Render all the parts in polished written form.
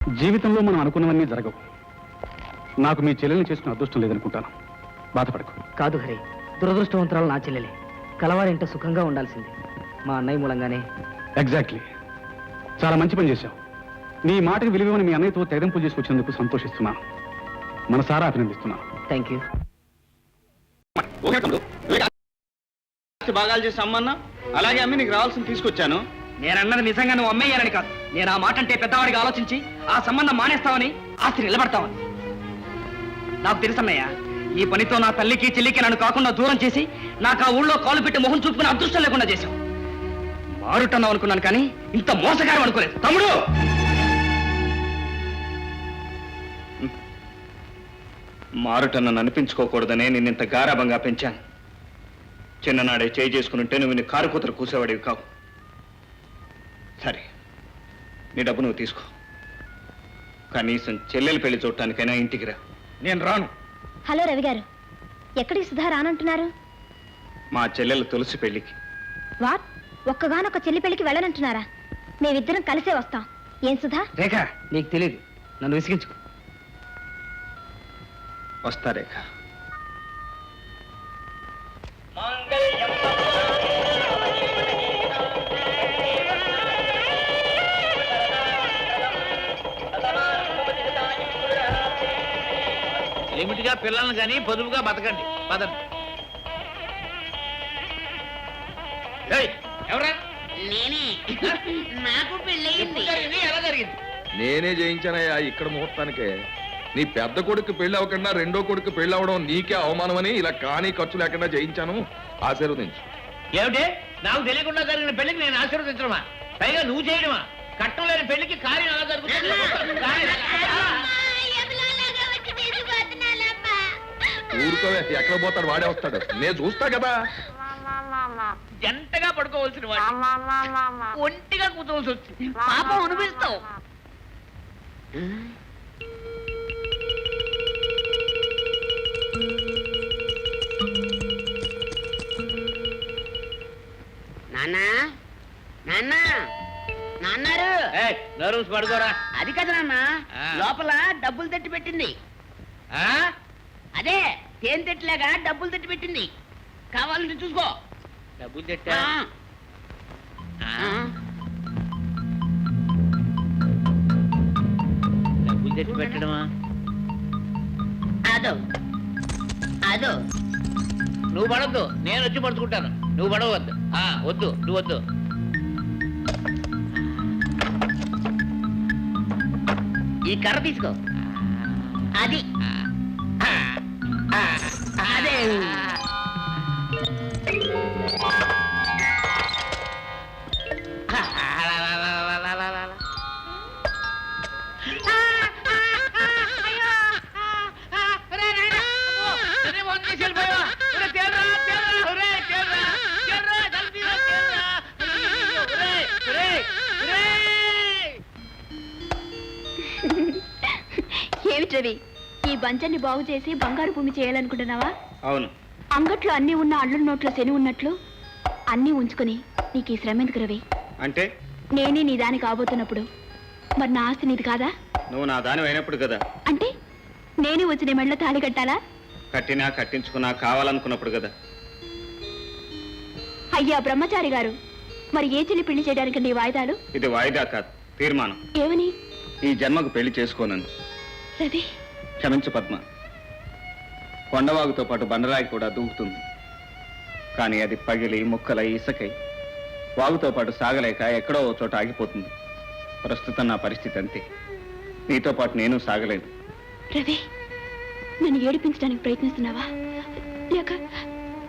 జీవితంలో మనం అనుకున్నవన్నీ జరగవు. నాకు మీ చెల్లెల్ని చేసుకున్న అదృష్టం లేదనుకుంటాను. బాధపడకు. కాదు హరి, దురదృష్టవంతురాలు నా చెల్లెలే. కలవారింట సుఖంగా ఉండాల్సింది. మా అన్నయ్య మూలంగానే. ఎగ్జాక్ట్లీ. చాలా మంచి పని చేశావు. నీ మాటకు విలువని మీ అన్నయ్యతో తెగరింపు చేసుకొచ్చినందుకు సంతోషిస్తున్నాను. మనసారా అభినందిస్తున్నాను. Thank you. భాగాలు చేసి అమ్మన్నా, అలాగే అమ్మి నీకు రావాల్సింది తీసుకొచ్చాను. నేనన్నది నిజంగా నువ్వు అమ్మేయాలని కాదు. నేను ఆ మాట అంటే పెద్దవాడికి ఆలోచించి ఆ సంబంధం మానేస్తావని, ఆస్తి నిలబడతావని. నాకు తెలుసన్నయ్య, ఈ పనితో నా తల్లికి చెల్లికి నన్ను కాకుండా దూరం చేసి నాకు ఆ ఊళ్ళో కాలు పెట్టి మొహం చూపుకునే అదృష్టం లేకుండా చేశావు. మారుటన్నావు అనుకున్నాను కానీ ఇంత మోసగారం అనుకోలేదు. తమ్ముడు, మారుటన్నను అనిపించుకోకూడదనే నిన్నింత గారాభంగా పెంచాను. చిన్ననాడే చేయి చేసుకుని నువ్వు నీ కారు కూతురు కూసేవాడివి కావు. సరే, నీ డబ్బు నువ్వు తీసుకో. కనీసం చెల్లెలు పెళ్లి చూడటానికైనా ఇంటికి రా. నేను రాను. హలో రవి గారు, ఎక్కడికి సుధా రానంటున్నారు? మా చెల్లెలు తులసి పెళ్లికి. వాట్? ఒక్కగానొక్క చెల్లి పెళ్లికి వెళ్ళనంటున్నారా? మేమిద్దరం కలిసే వస్తాం. ఏం సుధా? రేఖ, నీకు తెలియదు. నన్ను విసిగించుకో. వస్తా రేఖ. లిమిట్గా పిల్లల్ని కానీ పొదుపుగా బతకండి. పదండి. ఎవరా? నేనే. నాకు పెళ్ళయింది. ఎలా జరిగింది? నేనే చేయించానయ్యా ఇక్కడ ముహూర్తానికే. నీ పెద్ద కొడుకు పెళ్లి అవ్వకుండా రెండో కొడుకు పెళ్లి అవ్వడం నీకే అవమానమని ఇలా కానీ ఖర్చు లేకుండా చేయించాను. ఆశీర్వదించు. ఏమిటి? నాకు తెలియకుండా జరిగిన పెళ్లికి నేను ఆశీర్వదించడమా? పైగా నువ్వు చేయడమా? కట్టం లేని పెళ్లికి కార్యం ఎలా జరుగుతుంది? ఊరుకోవే, ఎక్కడ పోతాడు వాడే వస్తాడు. నేను చూస్తా కదా. జంటగా పడుకోవాల్సిన వాడు ఒంటిగా కూర్చోవలసి వచ్చింది. పాపం అనిపిస్తావు. నాన్నా, నాన్నా, నాన్నారు. నర్వ్స్ పడుకోరా. అది కదా నాన్న, లోపల డబ్బులు తట్టి పెట్టింది. అదే తేనె తెట్టిలాగా డబ్బులు తట్టి పెట్టింది. కావాలంటే చూసుకో. డబ్బులు తెట్టా? డబ్బులు తెచ్చి పెట్టడమా? అదో అదో. నువ్వు పడద్దు, నేను వచ్చి పడుచుకుంటాను. నువ్వు పడవద్దు. వద్దు, నువ్వు వద్దు. ఈ కర్ర తీసుకో. అది అదే. ఏమిటి రవి, ఈ బంచాన్ని బాగు చేసి బంగారు భూమి చేయాలనుకుంటున్నావా? అవును. అంగట్లో అన్ని ఉన్న అల్లుడి నోట్లో శని ఉన్నట్లు అన్నీ ఉంచుకుని నీకు ఈ శ్రమ ఎందుకు రవి? అంటే నేనే నీ దానికి కాబోతున్నప్పుడు మరి నా ఆస్తి నీది కాదా? నువ్వు నా దాని అయినప్పుడు కదా. అంటే నేనే వచ్చి నీ మెడలో తాళి కట్టాలా? కట్టినా కట్టించుకున్నా కావాలనుకున్నప్పుడు కదా. అయ్యా బ్రహ్మచారి గారు, మరి ఏ చెల్లి పెళ్లి చేయడానికి నీ వాయిదాలు? ఇది వాయిదా కాదు, తీర్మానం. ఏమని? ఈ జన్మకు పెళ్లి చేసుకోనని. రవి, క్షమించు పద్మ. కొండవాగుతో పాటు బండరాయి కూడా దూకుతుంది. కానీ అది పగిలి ముక్కలై ఇసకై వాగుతో పాటు సాగలేక ఎక్కడో ఓ చోట ఆగిపోతుంది. ప్రస్తుతం నా పరిస్థితి అంతే. నీతో పాటు నేను సాగలేను. రవి, నన్ను ఏడిపించడానికి ప్రయత్నిస్తున్నావా లేక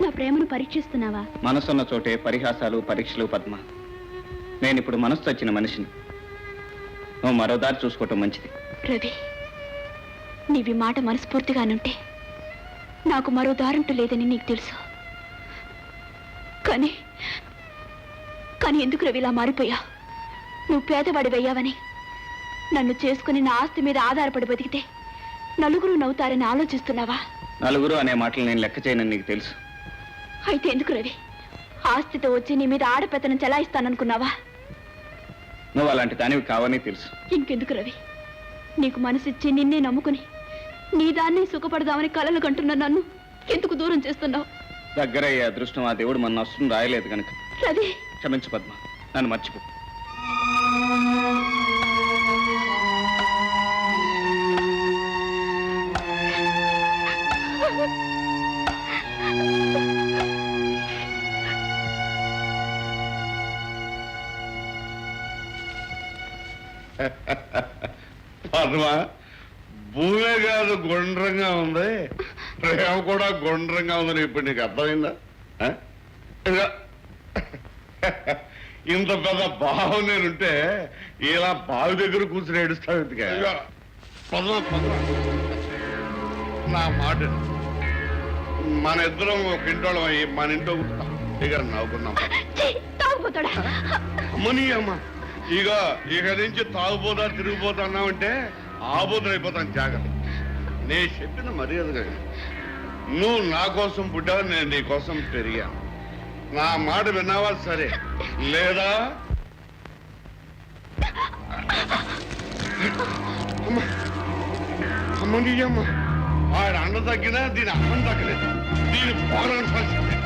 నా ప్రేమను పరీక్షిస్తున్నావా? మనసున్న చోటే పరిహాసాలు పరీక్షలు పద్మ. నేనిప్పుడు మనసు వచ్చిన మనిషిని. నువ్వు మరో దారి చూసుకోవటం మంచిది. రవి, నీవి మాట మనస్ఫూర్తిగానుంటే నాకు మరో దారంటూ లేదని నీకు తెలుసు. కానీ కానీ ఎందుకు రవి ఇలా మారిపోయా? నువ్వు పేదవాడివయ్యావని, నన్ను చేసుకుని నా ఆస్తి మీద ఆధారపడి బతికితే నలుగురు నవ్వుతారని ఆలోచిస్తున్నావా? నలుగురు అనే మాటలు నేను లెక్క చేయనని నీకు తెలుసు. అయితే ఎందుకు రవి ఆస్తితో వచ్చి నీ మీద ఆడపెత్తనం చెలాయిస్తాననుకున్నావా? నువ్వు అలాంటి దానివి కావని తెలుసు. ఇంకెందుకు రవి నీకు మనసిచ్చి నిన్నే నమ్ముకుని నీ దాన్ని సుఖపడదామని కలలు కంటున్న నన్ను ఎందుకు దూరం చేస్తున్నావు? దగ్గరయ్యే అదృష్టం ఆ దేవుడు మన నష్టం రాయలేదు కనుక. రవి, క్షమించు పద్మ, నన్ను మర్చిపో. పద్మ, భూమే కాదు గుండ్రంగా ఉంది, ప్రేమ కూడా గుండ్రంగా ఉందని ఇప్పుడు నీకు అర్థమైందా? ఆ? ఇదిగో, ఇంత పెద్ద బావు నేనుంటే ఇలా బావి దగ్గర కూర్చుని ఏడుస్తావు ఎందుకే? ఇదిగో, పద్మ పద్మ, నా మాట విను. మన ఇద్దరం ఒక ఇంటోళ్ళం అయ్యి మన ఇంట్లో దగ్గర నవ్వుకున్నాం. తాగుపోతాడా? అమ్మని అమ్మ, ఇక నుంచి తాగుపోతా తిరిగిపోతా అన్నావంటే ఆబోతులు అయిపోతాను. జాగ్రత్త. నేను చెప్పిన మర్యాదగా నువ్వు నా కోసం పుట్టావు, నేను నీ కోసం పెరిగాను. నా మాట విన్నావా సరే, లేదా అమ్మని అమ్మ, ఆడ అండ తగ్గినా దీని అమ్మని తగ్గలేదు. దీని పోరాడాల్సిందే.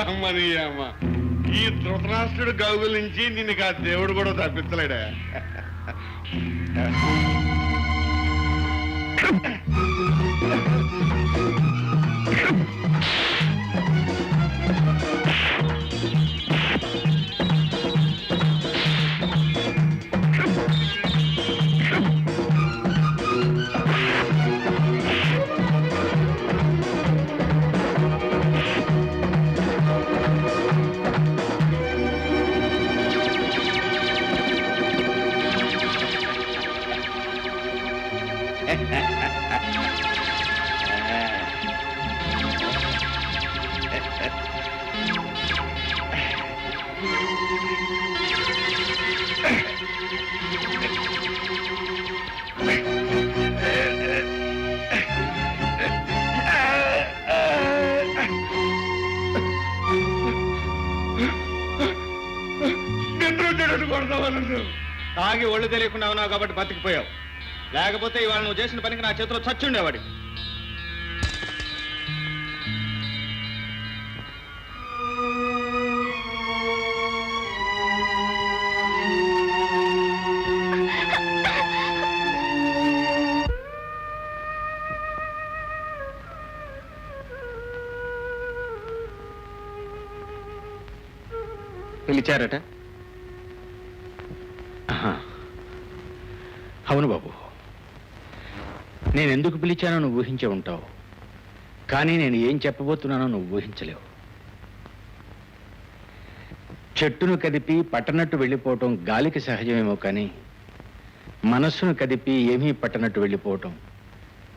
అమ్మని అమ్మ, ఈ ధృతరాష్ట్రుడు గౌగుల నుంచి నిన్ను ఆ దేవుడు కూడా తప్పించలేడా? తాగి ఒళ్ళు తెలియకుండా ఉన్నావు కాబట్టి బతికిపోయావు. లేకపోతే ఇవాళ నువ్వు చేసిన పనికి నా చేతిలో చచ్చుండేవాడి. పిలిచారట? అవును బాబు, నేను ఎందుకు పిలిచానో నువ్వు ఊహించే ఉంటావు, కానీ నేను ఏం చెప్పబోతున్నానో నువ్వు ఊహించలేవు. చెట్టును కదిపి పట్టనట్టు వెళ్ళిపోవటం గాలికి సహజమేమో, కానీ మనస్సును కదిపి ఏమీ పట్టనట్టు వెళ్ళిపోవటం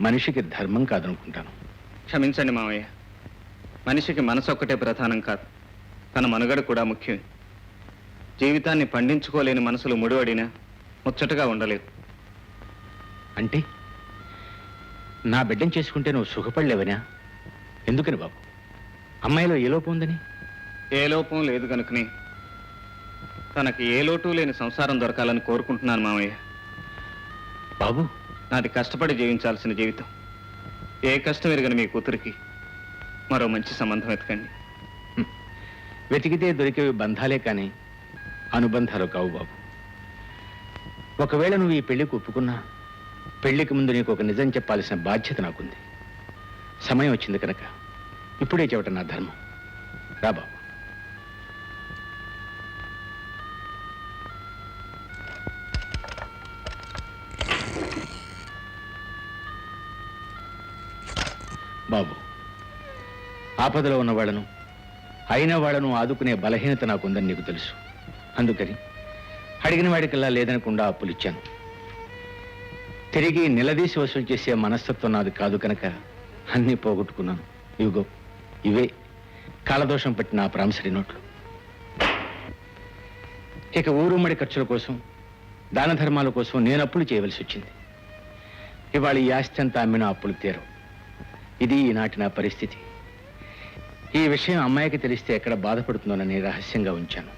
మనిషికి ధర్మం కాదనుకుంటాను. క్షమించండి మావయ్య, మనిషికి మనసు ఒక్కటే ప్రధానం కాదు, తన మనుగడ కూడా ముఖ్యం. జీవితాన్ని పండించుకోలేని మనసులు ముడివడినా ముచ్చటగా ఉండలేదు. అంటే నా బిడ్డను చేసుకుంటే నువ్వు సుఖపడలేవనా? ఎందుకని బాబు? అమ్మాయిలో ఏ లోపం ఉందని? ఏ లోపం లేదు కనుకనే తనకి ఏ లోటు లేని సంసారం దొరకాలని కోరుకుంటున్నాను మావయ్య. బాబు, నాది కష్టపడి జీవించాల్సిన జీవితం. ఏ కష్టం ఎరగని మీ కూతురికి మరో మంచి సంబంధం వెతకండి. వెతికితే దొరికేవి బంధాలే కానీ అనుబంధాలు కావు బాబు. ఒకవేళ నువ్వు ఈ పెళ్లికి ఒప్పుకున్నా, పెళ్లికి ముందు నీకు ఒక నిజం చెప్పాల్సిన బాధ్యత నాకుంది. సమయం వచ్చింది కనుక ఇప్పుడే చెప్పటం నా ధర్మం. రా బాబు. బాబు, ఆపదలో ఉన్న వాళ్ళను, అయిన వాళ్ళను ఆదుకునే బలహీనత నాకుందని నీకు తెలుసు. అందుకని అడిగిన వాడికల్లా లేదనకుండా అప్పులు ఇచ్చాను. తిరిగి నిలదీసి వసూలు చేసే మనస్తత్వం నాది కాదు కనుక అన్నీ పోగొట్టుకున్నాను. ఇవిగో ఇవే కాలదోషం పట్టిన ఆ ప్రామిసరీ నోట్లు. ఇక ఊరుమ్మడి ఖర్చుల కోసం, దాన ధర్మాల కోసం నేను అప్పులు చేయవలసి వచ్చింది. ఇవాళ ఈ ఆస్తి అంతా అమ్మిన అప్పులు తీరవు. ఇది ఈనాటి నా పరిస్థితి. ఈ విషయం అమ్మాయికి తెలిస్తే ఎక్కడ బాధపడుతుందోనని రహస్యంగా ఉంచాను.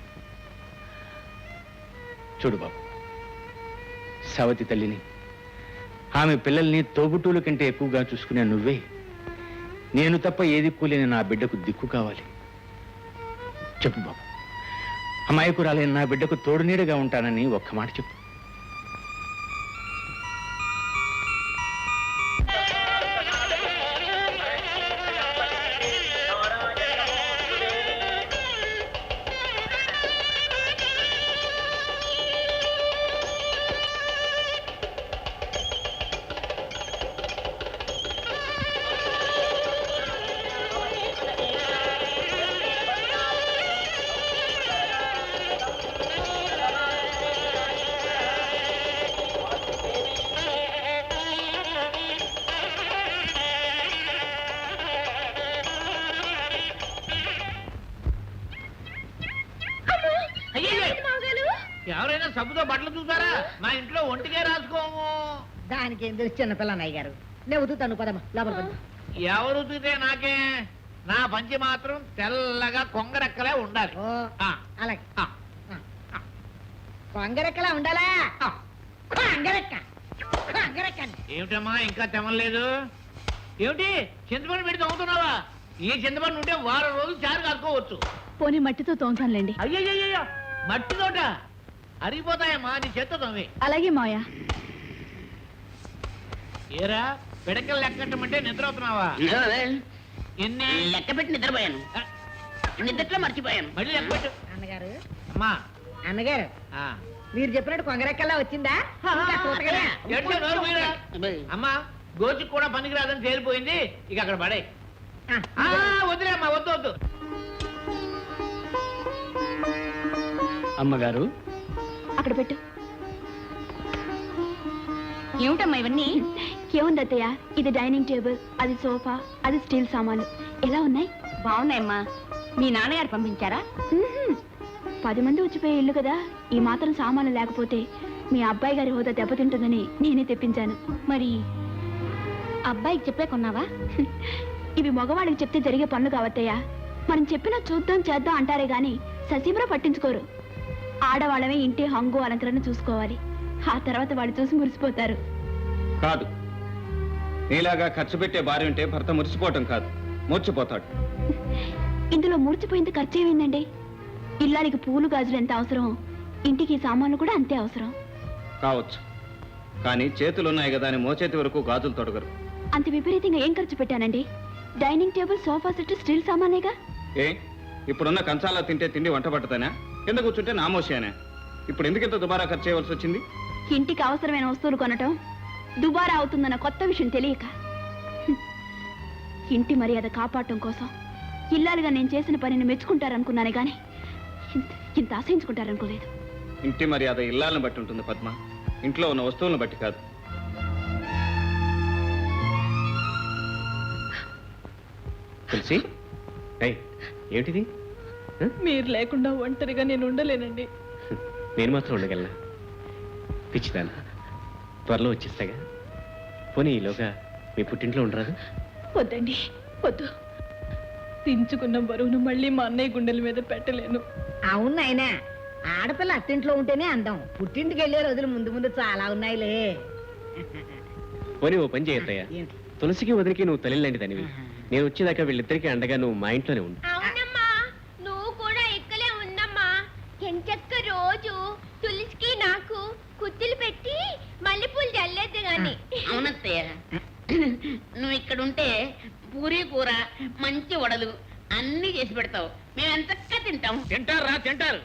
చూడు బాబు, సవతి తల్లిని, ఆమె పిల్లల్ని తోబుటూల కంటే ఎక్కువగా చూసుకునే నువ్వే నేను తప్ప ఏ దిక్కు లేని నా బిడ్డకు దిక్కు కావాలి. చెప్పు బాబు, అమాయకురాలైన నా బిడ్డకు తోడు నీడగా ఉంటానని ఒక్క మాట చెప్పు. ఎవరైనా సబ్బుతో బట్టలు చూసారా? మా ఇంట్లో ఒంటికే రాసుకోము. దానికి ఏం తెలుసు చిన్నపిల్ల అన్నయ్య గారు. నేను ఉతుకుతాను పదమ్మా లోపల పద. ఎవరు ఉతికితే నాకే, నా పంచి మాత్రం తెల్లగా కొంగరెక్కలే ఉండాలి. ఓ ఆ, అలాగే ఆ, కొంగరెక్కలా ఉండాలా? ఆ. కొంగరెక్క కొంగరెక్క ఏమిటమ్మా ఇంకా తెమలేదు? ఏమిటి చింతపండు పెట్టి తవ్వుతున్నావా? ఈ చింతపండు ఉంటే వారం రోజులు చారు కాసుకోవచ్చు. పోనీ మట్టితో తోముతానులేండి. అయ్యయ్యో మట్టి తోట అరిగిపోతాయమ్మా, నీ చేత్తో తవ్వి. అలాగే మావయ్య. ఏరా పిడకలు లెక్కట్టమంటే నిద్ర అవుతున్నావా? ఎన్ని లెక్క పెట్టి నిద్రపోయాను. నిద్రలో మర్చిపోయాను. మళ్ళీ లెక్క పెట్టు. అన్నగారు అమ్మా అన్నగారు ఆ. మీరు చెప్పినట్టు కొంగరెక్కల్లా వచ్చిందా? ఇంకా చూడగలరా? ఎడ్లు నోరు మూయరా. అమ్మా గోచికి కూడా పనికిరాదని తేలిపోయింది, ఇక అక్కడ పడే. వద్దులే అమ్మా, వద్దు వద్దు. అమ్మగారు, అక్కడ పెట్టు. ఏమిటమ్మా ఇవన్నీ? ఏముంది అత్తయ్య, ఇది డైనింగ్ టేబుల్, అది సోఫా, అది స్టీల్ సామాన్లు. ఎలా ఉన్నాయి? బాగున్నాయమ్మా. మీ నాన్నగారు పంపించారా? 10 మంది వచ్చిపోయే ఇల్లు కదా, ఈ మాత్రం సామాన్లు లేకపోతే మీ అబ్బాయి గారి హోదా దెబ్బతింటుందని నేనే తెప్పించాను. మరి అబ్బాయికి చెప్పే కొన్నావా? ఇవి మగవాడికి చెప్తే జరిగే పనులు కావత్తయ్యా. మనం చెప్పినా చూద్దాం చేద్దాం అంటారే గాని ససీమరా పట్టించుకోరు. ఆడవాళ్ళమే ఇంటి హంగు అలంకరణ చూసుకోవాలి. ఆ తర్వాత వాళ్ళు చూసి మురిసిపోతారు. కాదు, నీలాగా ఖర్చు పెట్టే భార్య ఉంటే భర్త మురిసిపోవటం కాదు, మూర్చిపోతాడు. ఇందులో మూర్చిపోయింది ఖర్చు ఏమైందండి? ఇల్లానికి పూలు గాజులు ఎంత అవసరం, ఇంటికి సామాన్లు కూడా అంతే అవసరం. కావచ్చు, కానీ చేతులున్నాయి కదా అని మోచేతి వరకు గాజులు తొడగరు. అంత విపరీతంగా ఏం ఖర్చు పెట్టానండి? Dining table, sofa set steel సామానేగా. ఏ ఇప్పుడున్న కంచాలా తింటే తిండి వంట పట్టతానా? కింద కూర్చుంటే నామోషేనా? ఇప్పుడు ఎందుకింత దుబారా ఖర్చు చేయవలసి వచ్చింది? ఇంటికి అవసరమైన వస్తువులు కొనటం దుబారా అవుతుందన్న కొత్త విషయం తెలియక, ఇంటి మర్యాద కాపాడటం కోసం ఇల్లాలుగా నేను చేసిన పనిని మెచ్చుకుంటారనుకున్నానే గాని ఇంత ఆశయించుకుంటారనుకోలేదు. ఇంటి మర్యాద ఇల్లాలను బట్టి ఉంటుంది పద్మ, ఇంట్లో ఉన్న వస్తువులను బట్టి కాదు. తులసి, ఏమిటిది? మీరు లేకుండా ఒంటరిగా నేను ఉండలేనండి. నేను మాత్రం ఉండగలనా? పిచ్చిదానా, త్వరలో వచ్చేస్తాగా. పోనీ ఈలోగా మీ పుట్టింట్లో ఉండరాదు? వద్దండి, వద్దు. దించుకున్న బరువును మళ్ళీ మా అన్నయ్య గుండెల మీద పెట్టలేను. అవును నాయనా, ఆడపిల్ల అత్తింట్లో ఉంటేనే అందం. పుట్టింటికి వెళ్ళే రోజులు ముందు ముందు చాలా ఉన్నాయిలే. పోనీ ఓ పని చేయొద్దయ్యా, తులసికి వదిలికి నువ్వు తల్లిలాంటి దానివి. నేను వచ్చేదాకా వీళ్ళిద్దరికీ అండగా నువ్వు మా ఇంట్లోనే ఉండు. అవునమ్మా, నువ్వు కూడా ఇక్కడే ఉండమ్మా. ఎంచక్క రోజు తులసికి నాకు కుత్తులు పెట్టి మల్లెపూలు చల్లేద్దు గాని. అవునత్తయ్య, నువ్వు ఇక్కడ ఉంటే పూరీ కూర, మంచి వడలు అన్ని చేసి పెడతావు. మేము ఎంతగా తింటాం. తింటారా తింటారు.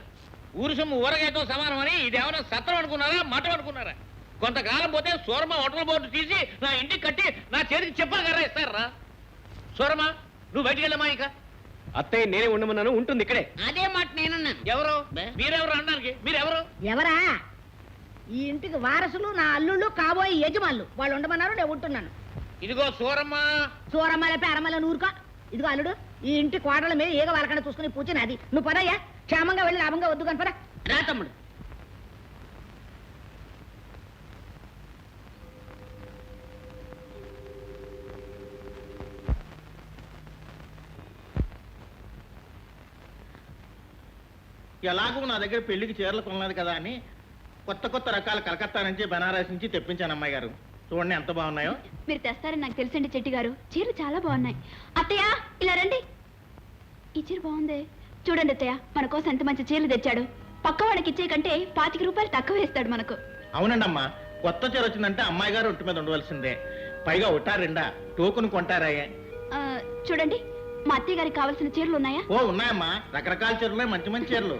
ఊరు సొమ్ము ఊరగాయతో సమానం అని ఇది ఏమైనా సత్రం అనుకున్నారా, మఠం అనుకున్నారా? కొంతకాలం పోతే సూరమ్మ హోటల్ బోర్డు తీసి నా ఇంటికి కట్టి నా చేతికి చెప్పగలరా ఇస్తారా? సూరమ్మ, నువ్వు బయటికి వెళ్ళమ్మా. ఇక అత్తయ్య నేనే ఉండమన్నాను, ఉంటుంది ఇక్కడే. అదే మాట నేనున్నాను. ఎవరు? మీరెవరు అనడానికి? మీరెవరు? ఎవరా? ఈ ఇంటికి వారసులు నా అల్లుళ్ళు కాబోయే యజమానులు వాళ్ళు ఉండమన్నారు నేను ఉంటున్నాను. ఇదిగో సూరమ్మ. సూరమ్మల పేరమ్మల నూరుకో. ఇదిగో అల్లుడు, ఈ ఇంటి కోడల మీద ఏగ వాళ్ళకన్నా చూసుకుని పూచిన అది నువ్వు పదయ్యా, క్షేమంగా వెళ్ళి లాభంగా వద్దు కానీ పద. రా తమ్ముడు. ఎలాగూ నా దగ్గర పెళ్లికి చీరలు కొనలేదు కదా అని కొత్త కొత్త రకాల కలకత్తా నుంచి బనారస్ నుంచి తెప్పించాను అమ్మాయి గారు. చూడండి ఎంత బాగున్నాయో. మీరు తెస్తారని నాకు తెలుసండి చెట్టి గారు, చీరలు చాలా బాగున్నాయి. అత్తయ్య ఇలా రండి, ఈ చీర బాగుంది చూడండి అత్తయ్య, మన కోసం ఎంత మంచి చీరలు తెచ్చాడు. పక్క వాళ్ళకి ఇచ్చే కంటే 25 రూపాయలు తక్కువ వేస్తాడు మనకు. అవునండి అమ్మా, కొత్త చీర వచ్చిందంటే అమ్మాయి గారు ఒంటి మీద ఉండవలసిందే. పైగా ఒకటా రెండా టోకును కొంటారాయే. ఆ, చూడండి మా అత్తయ్య గారికి కావాల్సిన చీరలు ఉన్నాయా? ఓ ఉన్నాయమ్మా, రకరకాల చీరలే, మంచి మంచి చీరలు.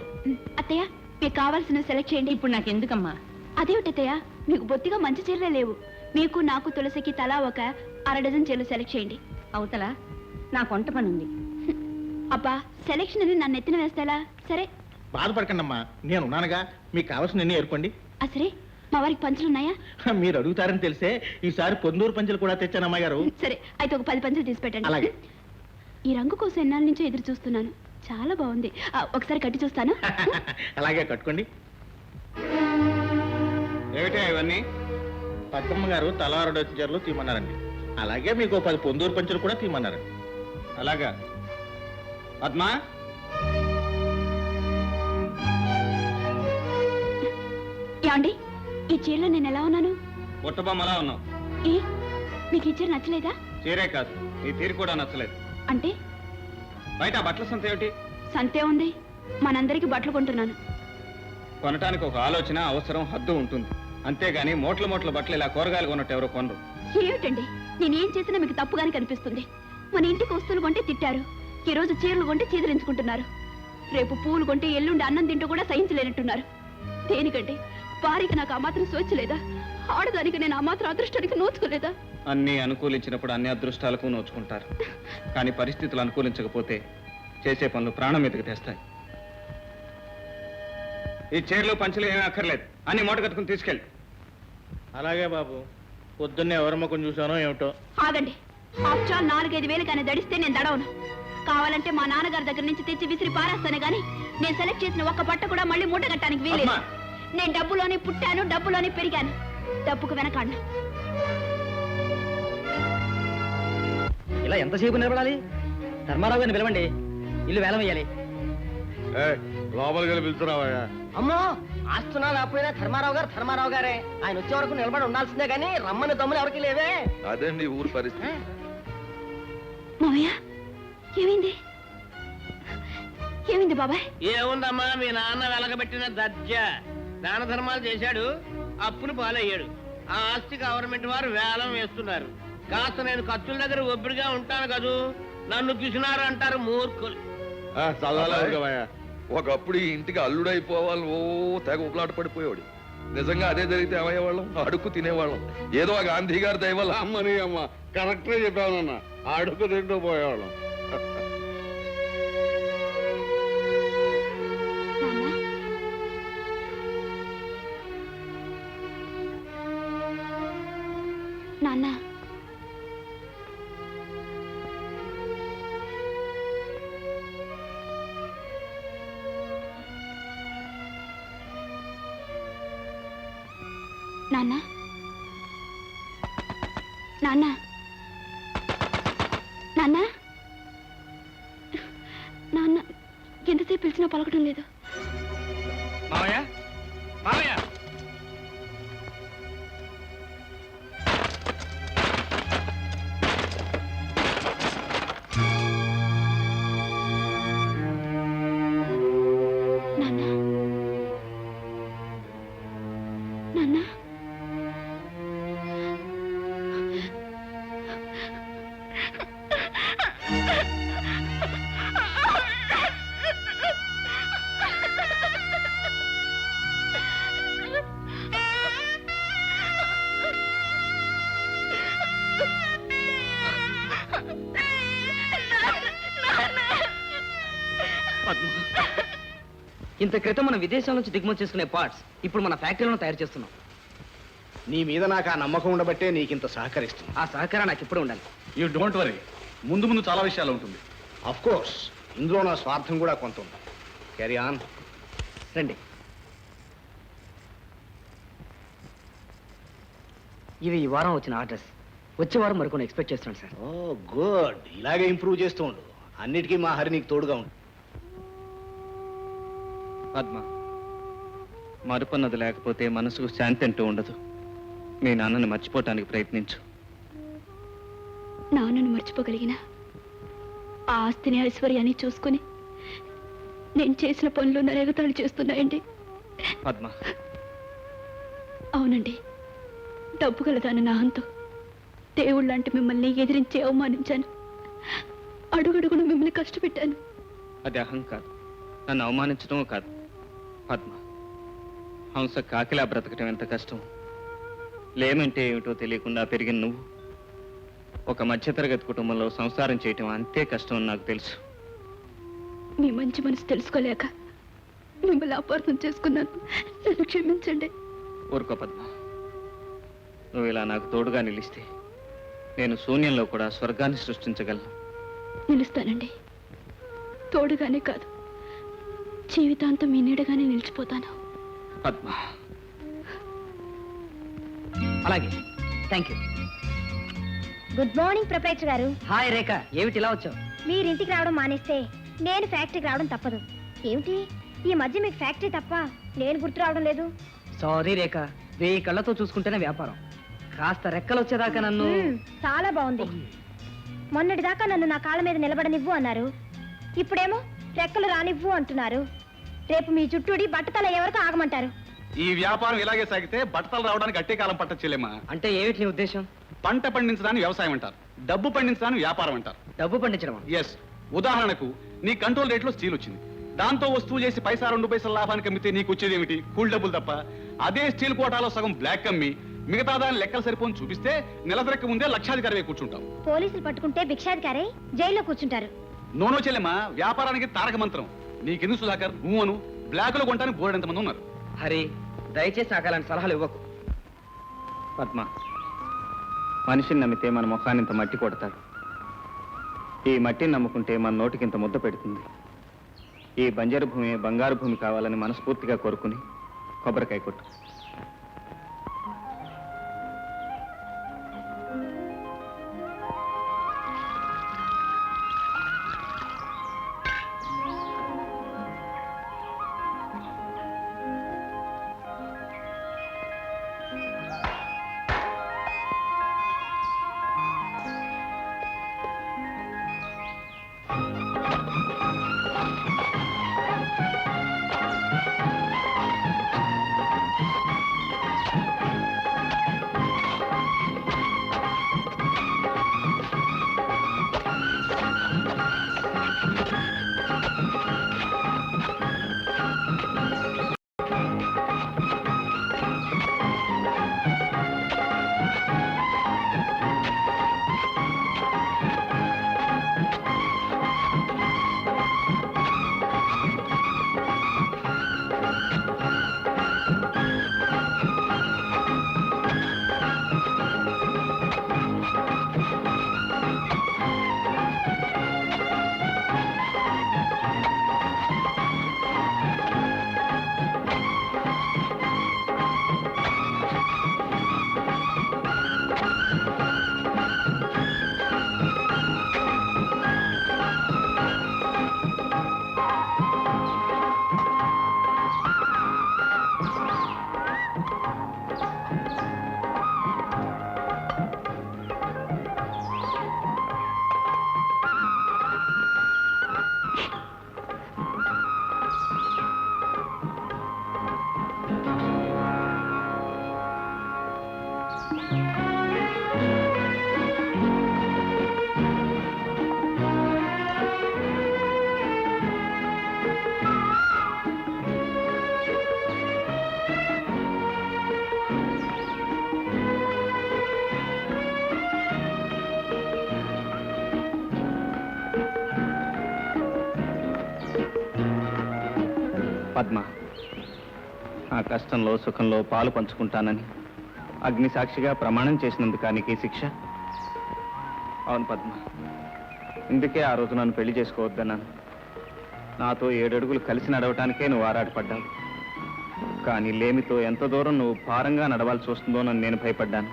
అత్తయ్య మీకు కావాల్సిన సెలెక్ట్ చేయండి. ఇప్పుడు నాకు ఎందుకమ్మా? అదేమిటి అత్తయ్య, మీకు బొత్తిగా మంచి చీరలే లేవు. మీకు నాకు తులసికి తలా ఒక 1/2 డజన్ చీరలు సెలెక్ట్ చేయండి. అవతల నా కొంట పని ఉంది. అబ్బా సెలెక్షన్ అని నన్ను ఎత్తిన వేస్తాలా? సరే బాధపడకండి అమ్మా, నేను ఉన్నానుగా. మీకు కావాల్సిన ఏర్కోండి. సరే మా వారికి పంచులున్నాయా? మీరు అడుగుతారని తెలిసే ఈసారి పొందూరు పంచులు కూడా తెచ్చాను అమ్మాయి గారు. సరే అయితే ఒక 10 పంచులు తీసి పెట్టండి. అలాగే. ఈ రంగు కోసం ఎన్నాళ్ళ నుంచో ఎదురు చూస్తున్నాను, చాలా బాగుంది. ఒకసారి కట్టి చూస్తాను. అలాగే కట్టుకోండి. ఏమిటా ఇవన్నీ? పద్మమ్మ గారు తలా 2 చీరలు తీయమన్నారండి. అలాగే మీకు 10 పొందూరు పంచులు కూడా తీయమన్నారండి. అలాగా. పద్మా, ఏమండి ఈ చీరలో నేను ఎలా ఉన్నాను? పుట్టబొమ్మలా ఉన్నావు. ఏ మీకు ఈ చీర నచ్చలేదా? చీరే కాదు, నీ తీరు కూడా నచ్చలేదు. అంటే బయట ఆ బట్టల సంత ఏమిటి? సంతే ఉంది, మనందరికి బట్టలు కొంటున్నాను. కొనటానికి ఒక ఆలోచన, అవసరం, హద్దు ఉంటుంది. అంతేగాని మూట్ల బట్టలు ఇలా కూరగాయలు కొన్నట్టు ఎవరో కొనరు. ఏమిటండి నేనేం చేసినా మీకు తప్పుగానే కనిపిస్తుంది. మన ఇంటికి వస్తువులు కొంటే తిట్టారు, ఈ రోజు చీరలు కొంటే చీదరించుకుంటున్నారు, రేపు పూలు కొంటే ఎల్లుండి అన్నం తింటూ కూడా సహించలేనట్టున్నారు. దేనికంటే భార్యకి నాకు ఆ మాత్రం సోచలేదా? ఆడదానికి నేను ఆ మాత్రం అదృష్టానికి నోచుకోలేదా? అన్ని అనుకూలించినప్పుడు అన్ని అదృష్టాలకు నోచుకుంటారు. కానీ పరిస్థితులు అనుకూలించకపోతే చేసే పనులు ప్రాణం మీదకి తెస్తాయి. ఈ చీరలు పంచులు ఏమీ అక్కర్లేదు, అన్ని మూట కట్టుకుని తీసుకెళ్ళి. అలాగే బాబు. పొద్దున్నే ఎవరి ముఖం చూసానో ఏమిటో. ఆగండి, ఆఫ్టర్ ఆల్ 4-5 వేలు కానీ దడిస్తే నేను దడవను. కావాలంటే మా నాన్నగారి దగ్గర నుంచి తెచ్చి విసిరి పారేస్తాను గానీ నేను సెలెక్ట్ చేసిన ఒక్క బట్ట కూడా మళ్ళీ మూట కట్టడానికి వీలేదు. నేను డబ్బులోనే పుట్టాను, డబ్బులోనే పెరిగాను, డబ్బుకు వెనకాడను. ఇలా ఎంతసేపు నిలబడాలి? ధర్మారావు గారిని పిలవండి, ఇల్లు వేలం వేయాలి. లోపలికి వెళ్ళి పిలుచురావయ్యా. అమ్మో, ఆస్తున్నా లేకపోయినా ధర్మారావు గారే. ఆయన వచ్చే వరకు నిలబడి ఉండాల్సిందే గానీ రమ్మని దమ్ములు ఎవరికి లేవే. అదండి ఊరి పరిస్థితి. మావయ్య ఏమైంది? ఏమైంది బాబాయ్? ఏముందమ్మా, మీ నాన్న వెలగబెట్టిన దర్జా దాన ధర్మాలు చేశాడు, అప్పులు పాలయ్యాడు. ఆ ఆస్తి గవర్నమెంట్ వారు వేలం వేస్తున్నారు. కాస్త నేను ఖర్చుల దగ్గర ఒబ్బిడిగా ఉంటాను కదూ, నన్ను చూసినారు అంటారు మూర్ఖులు. ఒకప్పుడు ఈ ఇంటికి అల్లుడైపోవాలి ఓ తెగ ఉపలాట పడిపోయేవాడు. నిజంగా అదే జరిగితే ఏమయ్యేవాళ్ళం? అడుక్కు తినేవాళ్ళం. ఏదో ఆ గాంధీ గారి దయవల్ల. అమ్మని అమ్మ కరెక్ట్గా చెప్పావునన్నా, అడుగు తింటూ పోయేవాళ్ళం. నాన్న నాన్న నాన్న నాన్న నాన్న ఎంతసేపు పిలిచినా పలకడం లేదు. మావయ్య, మావయ్య, నాన్న నాన్న ఇంత క్రితం మన విదేశం నుంచి దిగుమతి చేసుకునే పార్ట్స్ ఇప్పుడు మన ఫ్యాక్టరీలో తయారు చేస్తున్నాం. నీ మీద నాకు ఆ నమ్మకం ఉండబట్టే నీకింత సహకరిస్తుంది. ఆ సహకారం నాకు ఇప్పుడు ఉండాలి. యూ డోంట్ వరీ, ముందు ముందు చాలా విషయాలు ఉంటుంది. అఫ్ కోర్స్ ఇందులో నా స్వార్థం కూడా కొంత ఉంది. Carry on. రండి. ఇవి ఈ వారం వచ్చిన ఆర్డర్స్. వచ్చే వారం మరికొన్ని ఎక్స్పెక్ట్ చేస్తున్నాను సార్. ఓ గుడ్, ఇలాగే ఇంప్రూవ్ చేస్తూ ఉండు. అన్నిటికీ మా హరి నీకు తోడుగా ఉండు. పద్మ, మరుపన్నది లేకపోతే మనసుకు శాంతి అంటూ ఉండదు. మీ నాన్నని మర్చిపోవటానికి ప్రయత్నించు. నాన్నను మర్చిపోగలిగిన ఆ ఆస్తిని ఐశ్వర్యాన్ని చూసుకుని నేను చేసిన పనులు నరేగతాళి చేస్తున్నాయండి. పద్మ, అవునండి, డబ్బు గలదాన నాహంతో దేవుళ్ళంటే మిమ్మల్ని ఎదిరించి అవమానించాను. అడుగడుగును మిమ్మల్ని కష్టపెట్టాను. అది అహం కాదు, నన్ను అవమానించడం కాదు. పద్మ, హంస కాకిలా బ్రతకటం ఎంత కష్టం. లేమంటే ఏమిటో తెలియకుండా పెరిగిన నువ్వు ఒక మధ్యతరగతి కుటుంబంలో సంసారం చేయటం అంతే కష్టం అని నాకు తెలుసు. మీ మంచి మనసు తెలుసుకోలేక మిమ్మల్ని అపార్థం చేసుకున్నాను. నన్ను క్షమించండి. ఊరుకో పద్మ, నువ్వు ఇలా నాకు తోడుగా నిలిస్తే నేను శూన్యంలో కూడా స్వర్గాన్ని సృష్టించగలను. నిలుస్తానండి. తోడుగానే కాదు, జీవితాంతం మీ నీడగానే నిలిచిపోతాను. పద్మ, అలాగే, thank you. Good morning proprietor గారు. హాయ్ రేఖ, ఏమిటి ఇలా వచ్చావు? మీరు ఇంటికి రావడం మానేస్తే నేను ఫ్యాక్టరీకి రావడం తప్పదు. ఏమిటి ఈ మధ్య మీకు ఫ్యాక్టరీ తప్ప నేను గుర్తు రావడం లేదు? సారీ రేఖ, 1000 కళ్ళతో చూసుకుంటేనే వ్యాపారం. కాస్త రెక్కలు వచ్చేదాకా నన్ను చాలా బాగుంది. మొన్నటిదాకా నన్ను నా కాళ్ళ మీద నిలబడనివ్వు అన్నారు, ఇప్పుడేమో రెక్కలు రానివ్వు అంటున్నారు. రేపు మీ చుట్టూడి బట్టతల ఎవరికి ఆగమంటారు? ఈ వ్యాపారం ఇలాగే సాగితే బట్టలు రావడానికి అట్టే కాలం పట్టచ్చేలేమా. అంటే ఏమిటి నీ ఉద్దేశం? పంట పండించడాన్ని వ్యవసాయం అంటారు, డబ్బు పండించడాన్ని వ్యాపారం అంటారు. డబ్బు పండించడం? ఎస్. ఉదాహరణకు నీ కంట్రోల్ రేట్లో స్టీల్ వచ్చింది. దాంతో వస్తువు చేసి పైసా 2 పైసల లాభానికి అమ్మితే నీకు వచ్చేది ఏమిటి? కూల్ డబ్బులు తప్ప. అదే స్టీల్ కోటాలో సగం బ్లాక్ అమ్మి మిగతా దాని లెక్కలు సరిపోని చూపిస్తే నెలసరికి ముందే లక్షాధికారి కూర్చుంటాం. పోలీసులు పట్టుకుంటే భిక్షాధికారే జైల్లో కూర్చుంటారు. నోనో చెల్లెమ్మా, వ్యాపారానికి తారక మంత్రం. నీకెందుకు సుధాకర్? నువ్వును బ్లాక్ లో కొంటానికి బోర్డు ఎంతమంది ఉన్నారు. హరి, దయచేసి నాకు అలాంటి సలహాలు ఇవ్వకు. పద్మ, మనిషిని నమ్మితే మన ముఖాన్ని ఇంత మట్టి కొడతాడు. ఈ మట్టిని నమ్ముకుంటే మన నోటికి ఇంత ముద్ద పెడుతుంది. ఈ బంజరు భూమి బంగారు భూమి కావాలని మనస్ఫూర్తిగా కోరుకుని కొబ్బరికాయ కొట్టు. పద్మ, ఆ కష్టంలో సుఖంలో పాలు పంచుకుంటానని అగ్ని సాక్షిగా ప్రమాణం చేసినందుకు నీకు ఈ శిక్ష? అవును పద్మ, ఇందుకే ఆ రోజు నన్ను పెళ్లి చేసుకోవద్దన్నాను. నాతో 7 అడుగులు కలిసి నడవటానికే నువ్వు ఆరాటపడ్డావు. కానీ లేమితో ఎంత దూరం నువ్వు భారంగా నడవాల్సి వస్తుందోనని నేను భయపడ్డాను.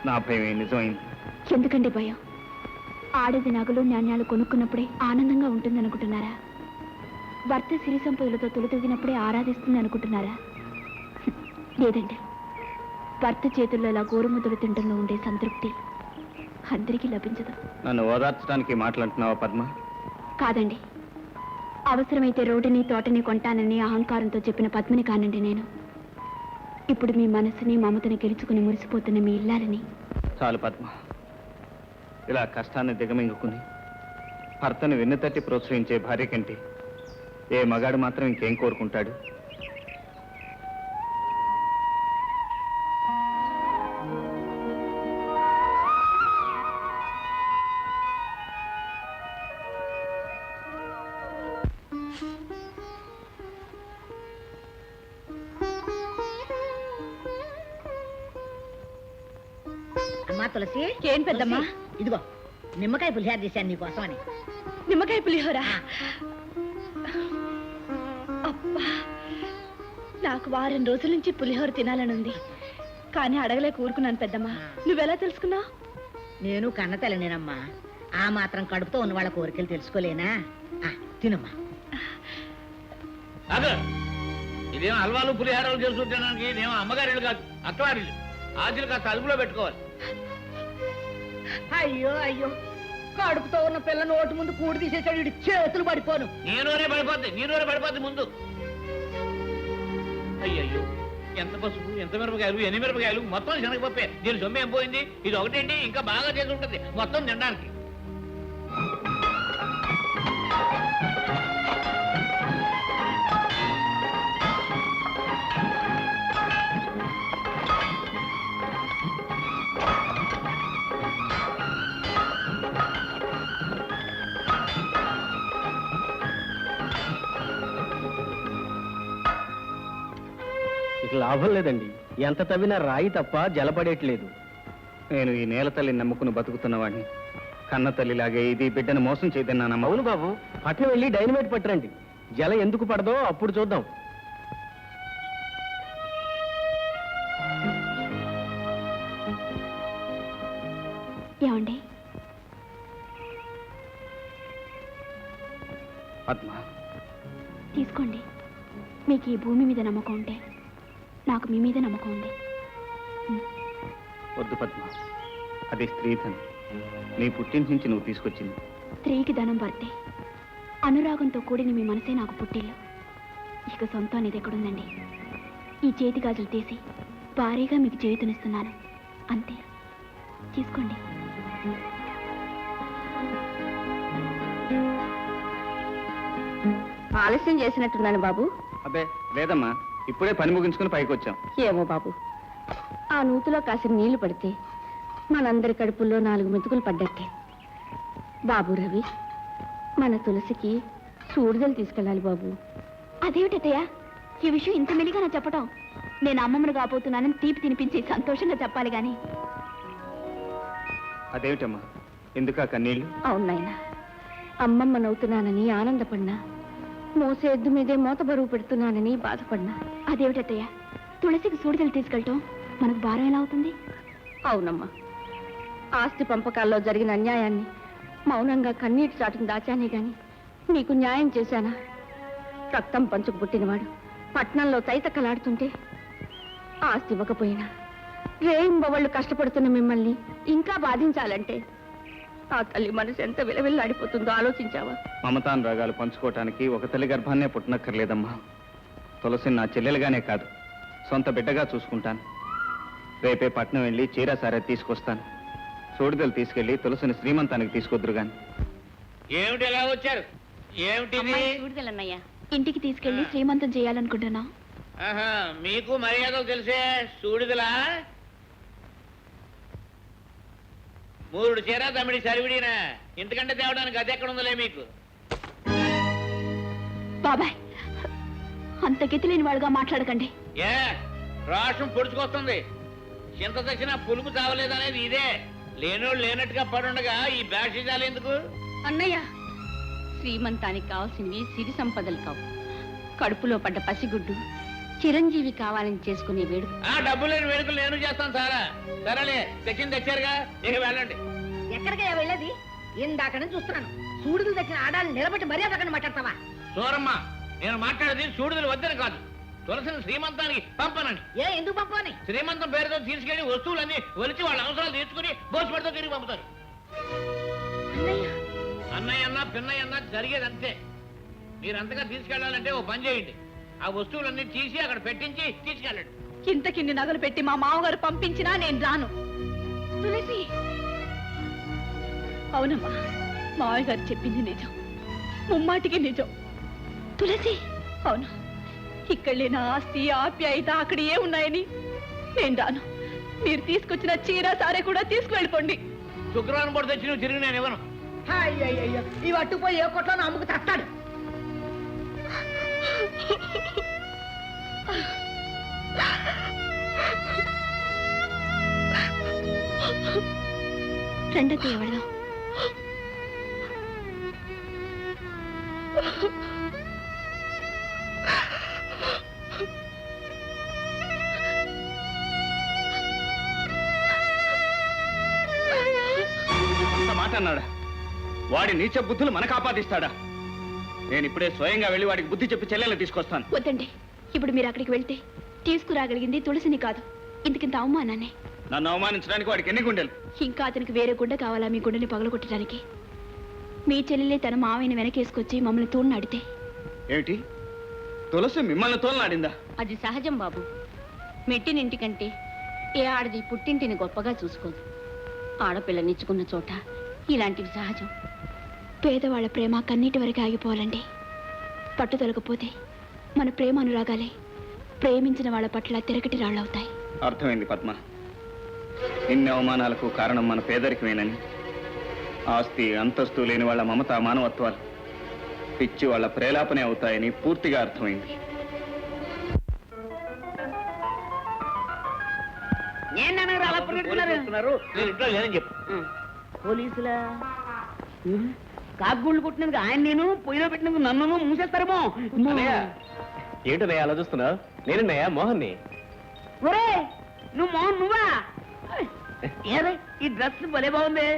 నా భయం నిజమైంది. ఎందుకండి భయం? ఆడది నగలు నాణ్యాలు కొనుక్కున్నప్పుడే ఆనందంగా ఉంటుందనుకుంటున్నారా? భర్త సిరి సంపదలతో తొలితొగినప్పుడే ఆరాధిస్తుంది అనుకుంటున్నారా? లేదండి, భర్త చేతుల్లో ఇలా గోరుముద్దలు తింటంలో ఉండే సంతృప్తి అందరికీ లభించదు. నన్ను ఓదార్చడానికి మాట్లాడుతున్నావా పద్మ? కాదండి, అవసరమైతే రోడ్డుని తోటని కొంటానని అహంకారంతో చెప్పిన పద్మని కానండి నేను. ఇప్పుడు మీ మనసుని మమతని గెలుచుకుని మురిసిపోతున్న మీ ఇల్లాలని. చాలు పద్మ, ఇలా కష్టాన్ని దిగమింగుకుని భర్తను వెన్నుతట్టి ప్రోత్సహించే భార్య కంటే ఏ మగాడు మాత్రం ఇంకేం కోరుకుంటాడు? అమ్మా తులసి, ఏం పెద్దమ్మా? తులసి, ఇదిగో నిమ్మకాయ పులిహార చేశాను నీకోసమని. నిమ్మకాయ పులిహోరా? అబ్బా, నాకు వారం రోజుల నుంచి పులిహోర తినాలనుంది, కానీ అడగలేక ఊరుకున్నాను పెద్దమ్మా. నువ్వెలా తెలుసుకున్నావు? నేను కన్నతల్లినేనమ్మా. ఆ మాత్రం కడుపుతో ఉన్న వాళ్ళ కోరికలు తెలుసుకోలేనా? తినమ్మా. అదే ఇదేమో హల్వాలు పులిహారాలు చేసుకుంటానికి ఇదేమో అమ్మగారిళ్ళు కాదు, అత్తవారిళ్ళు. ఆశలు కాస్త అదుపులో పెట్టుకోవాలి. అయ్యో అయ్యో, కడుపుతో ఉన్న పిల్ల నోటి ముందు కూడి తీసేసాడు, వీడి చేతులు పడిపోను. నీలోనే పడిపోద్ది ముందు. అయ్యయ్యో, ఎంత పసుపు, ఎంత మిరపకాయలు, ఎన్ని మిరపకాయలు, మొత్తం శనగపప్పే. దీని సొమ్ము ఏం పోయింది? ఇది ఒకటేంటి, ఇంకా బాగా చేసి ఉంటుంది మొత్తం తినడానికి. ఇక లాభం లేదండి, ఎంత తవ్వినా రాయి తప్ప జలపడేట్లేదు. నేను ఈ నేల తల్లిని నమ్ముకుని బతుకుతున్నవాడిని. కన్న తల్లిలాగే ఇది బిడ్డను మోసం చేయదన్నానమ్మా. అవును బాబు, పట్నం వెళ్ళి డైనమైట్ పట్టరండి, జల ఎందుకు పడదో అప్పుడు చూద్దాం. ఏమండి? పద్మ, తీసుకోండి. మీకు ఈ భూమి మీద నమ్మకం ఉంటే నాకు మీ మీద నమ్మకం ఉంది. వద్దు పద్మ, అది స్త్రీధనం. నీ పుట్టింటి నుంచి నువ్వు తీసుకొచ్చింది. స్త్రీకి ధనం భర్తే, అనురాగంతో కూడిన మీ మనసే నాకు పుట్టిల్లు. ఇక సొంతం అనేది ఎక్కడుందండి? ఈ చేతి గాజులు తీసి భారీగా మీకు చేయుతనిస్తున్నాను, అంతే. తీసుకోండి. ఆలస్యం చేసినట్టున్నాను బాబు. అబ్బే లేదమ్మా, ఇప్పుడే పని ముగించుకుని పైకి వచ్చాం. ఏమో బాబు, ఆ నూతిలో కాసిన నీళ్లు పడితే మనందరి కడుపుల్లో 4 మెతుకులు పడ్డట్టే. బాబు రవి, మన తులసికి సూడిదలు తీసుకెళ్ళాలి బాబు. అదేమిటయ్యా ఈ విషయం ఇంత మెలిగా నా చెప్పటం? నేను అమ్మమ్మను కాబోతున్నానని తీపి తినిపించి సంతోషంగా చెప్పాలి గాని. అదేమిటమ్మా, ఎందుకా కన్నీళ్ళు? అవునాయనా, అమ్మమ్మనవుతున్నానని ఆనందపడినా, మోసే ఎద్దు మీదే మోత బరువు పెడుతున్నానని బాధపడినా. అదేమిటయ్యా తులసికి సూడిదలు తీసుకెళ్ళటం మనకు భారం ఎలా అవుతుంది? అవునమ్మా, ఆస్తి పంపకాల్లో జరిగిన అన్యాయాన్ని మౌనంగా కన్నీటి చాటును దాచానే గాని నీకు న్యాయం చేశానా? రక్తం పంచుకు పుట్టినవాడు పట్నంలో తైతక్కలాడుతుంటే ఆస్తి ఇవ్వకపోయినా రేయింబవళ్ళు కష్టపడుతున్న మిమ్మల్ని ఇంకా బాధించాలంటే ఆ తల్లి మనసు ఎంత విలవిల్లాడిపోతుందో ఆలోచించావా? మమతానురాగాలు పంచుకోవటానికి ఒక తల్లి గర్భాన్నే పుట్టనక్కర్లేదమ్మా. తులసిని నా చెల్లెలుగానే కాదు, సొంత బిడ్డగా చూసుకుంటాను. రేపే పట్నం వెళ్ళి చీర సారే తీసుకొస్తాను. సూడిదలు తీసుకెళ్లి తులసిని శ్రీమంతానికి తీసుకొద్దురు గాని. ఏమిటి ఎలా వచ్చారు? ఏమిటిది? సూడిదలన్నయ్యా, ఇంటికి తీసుకెళ్లి శ్రీమంతం చేయాలనుకుంటున్నా. ఆహా, మీకు మర్యాదలు తెలిసే సూడిదలా? 3 చీర తమిడి సరివిడినా, ఇంతకంటే తేవడానికి అది ఎక్కడ ఉందలే మీకు. బాబాయ్, అంత గతి లేని వాడుగా మాట్లాడకండి. ఏ రాష్ట్రం పొడుచుకొస్తుంది. చింత తెచ్చినా పులుపు చావలేదనేది ఇదే. లేనోళ్ళు లేనట్టుగా పడుండగా ఈ బ్యాషిజాలు ఎందుకు? అన్నయ్య, శ్రీమంతానికి కావాల్సినవి సిరి సంపదలు కావు, కడుపులో పడ్డ పసిగుడ్డు చిరంజీవి కావాలని చేసుకునే వేడుక. ఆ డబ్బు లేని వేడుకలు నేను చేస్తాను సారా. సరేలే, తెచ్చింది తెచ్చారుగా, ఇక వెళ్ళండి. ఎక్కడికయ్యా వెళ్ళేది? ఇందాక నుంచి చూస్తున్నాను. సూడులు తెచ్చిన ఆడాలను నిలబెట్టి మర్యాద అక్కడ మాట్లాడతావా? సూరమ్మ, నేను మాట్లాడేది సూడుదలు వద్దని కాదు, తులసిని శ్రీమంతానికి పంపనండి. ఎందుకు పంపని? శ్రీమంతం పేరుతో తీసుకెళ్లి వస్తువులన్నీ ఒలిచి వాళ్ళ అవసరాలు తీర్చుకుని భోజపడితో తిరిగి పంపుతారు. అన్నయ్య అన్నా పిన్నయ్య అన్నా జరిగేది అంతే. మీరు అంతగా తీసుకెళ్లాలంటే ఓ పని చేయండి, ఆ వస్తువులన్నీ తీసి అక్కడ పెట్టించి తీసుకెళ్ళండి. ఇంతకిన్ని నగలు పెట్టి మా మామగారు పంపించినా నేను రాను. తులసి, అవునమ్మా, మావయ్య గారు చెప్పింది నిజం, ముమ్మాటికి నిజం. తులసి, అవును, ఇక్కడ లేని ఆస్తి ఆప్యాయత అక్కడ ఏ ఉన్నాయని నేను రాను. మీరు తీసుకొచ్చిన చీర సారే కూడా తీసుకువెళ్ళిపోండి. శుక్రవారం పూట తెచ్చి నువ్వు తిరిగి నేను ఇవ్వను. అయ్యయ్యో, ఇవి అట్టుపోయి ఏ కొట్లో అమ్ముకు తట్టాడు. రెండో ఎవడదాం. అంత మాట అన్నాడా? వాడి నీచ బుద్ధులు మనకు ఆపాదిస్తాడా? నేను ఇప్పుడే స్వయంగా వెళ్ళి వాడికి బుద్ధి చెప్పి చెల్లెలు తీసుకొస్తాను. వద్దండి, ఇప్పుడు మీరు అక్కడికి వెళ్తే తీసుకురాగలిగింది తులసిని కాదు, ఇంతకింత అవమానాన్ని. నన్ను అవమానించడానికి వాడికి ఎన్ని గుండెలు? ఇంకా అతనికి వేరే గుండె కావాలా మీ గుండెని పగలగొట్టడానికి? మీ చెల్లెలే తన మావయ్యని వెనకేసుకొచ్చి మమ్మల్ని తోడునాడితే? ఏమిటి, తులసి మిమ్మల్ని తోలనాడిందా? అది సహజం బాబు. మెట్టినింటికంటే ఏ ఆడది పుట్టింటిని గొప్పగా చూసుకోదు. ఆడపిల్లనిచ్చుకున్న చోట ఇలాంటివి సహజం. పేదవాళ్ళ ప్రేమ కన్నీటి వరకు ఆగిపోవాలండి. పట్టుదలకపోతే మన ప్రేమ అనురాగాలే ప్రేమించిన వాళ్ళ పట్ల తిరగటి రాళ్ళవుతాయి. అర్థమైంది పద్మ. ఇన్ని అవమానాలకు కారణం మన పేదరికమేనని, ఆస్తి అంతస్తు లేని వాళ్ళ మమత మానవత్వాలు పిచ్చి వాళ్ళ ప్రేలాపనే అవుతాయని పూర్తిగా అర్థమైంది. నేను ఇంట్లో లేదని చెప్పు. పోలీసులా? కాకుగూళ్ళు కొట్టినందుకు ఆయన నేను, పొయ్యిలో పెట్టినందుకు నన్ను మూసేస్తారేమో. ఏంటన్నయ్య అలా చూస్తున్నావు? నేనన్నయ్య మోహన్ని. ఒరే, నువ్వు మోహన్ నువ్వా? ఏరే, ఈ డ్రెస్ భలే బాగుంది.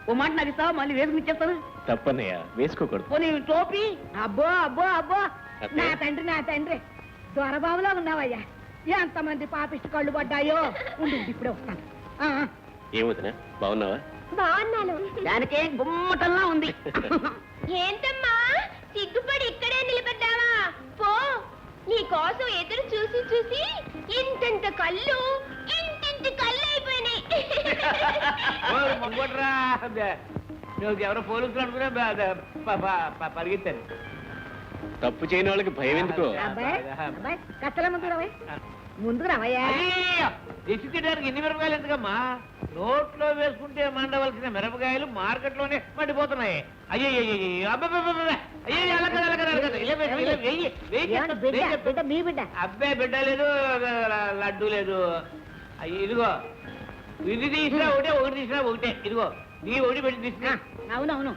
ఓ మాట నాకు ఇస్తావా? మళ్ళీ వేసుకుని ఇచ్చేస్తాను. తప్పన్నయ్య, వేసుకోకూడదు. పోనీ టోపీ? అబ్బో అబ్బో అబ్బో, నా తండ్రి నా తండ్రి, దొరబాబులో ఉన్నావయ్యా. ఎంతమంది పాపిష్టి కళ్ళు పడ్డాయో. ఉండు, ఇప్పుడే వస్తాను. ఏమవుతున్నా, బాగున్నావా? బాగున్నాను. దానికే గుమ్మటంలా ఉంది. ఏంటమ్మా సిగ్గుపడి ఇక్కడే నిలబడ్డావా? పో, నీ కోసం ఎదురు చూసి చూసి ఇంతంత కళ్ళు ఇంటింటి కళ్ళు అయిపోయినాయి. నువ్వు ఎవరో పోలీసులు అనుకున్నా పరిగెత్తారు. తప్పు చేయని వాళ్ళకి భయం ఎందుకు? కత్తల ముందుకు రావయ్యా. దిష్టి తీయడానికి ఇన్ని మిరపకాయలు ఎందుకమ్మా? నోట్లో వేసుకుంటే మండవలసిన మిరపకాయలు మార్కెట్లోనే మండిపోతున్నాయి. అయ్యో అబ్బాయి బిడ్డ లేదు, లడ్డు లేదు. అయ్యి ఇదిగో, ఇది తీసినా ఒకటే, ఒకటి తీసినా ఒకటే. ఇదిగో నీ ఒకటి పెట్టి తీసినా. అవునవును,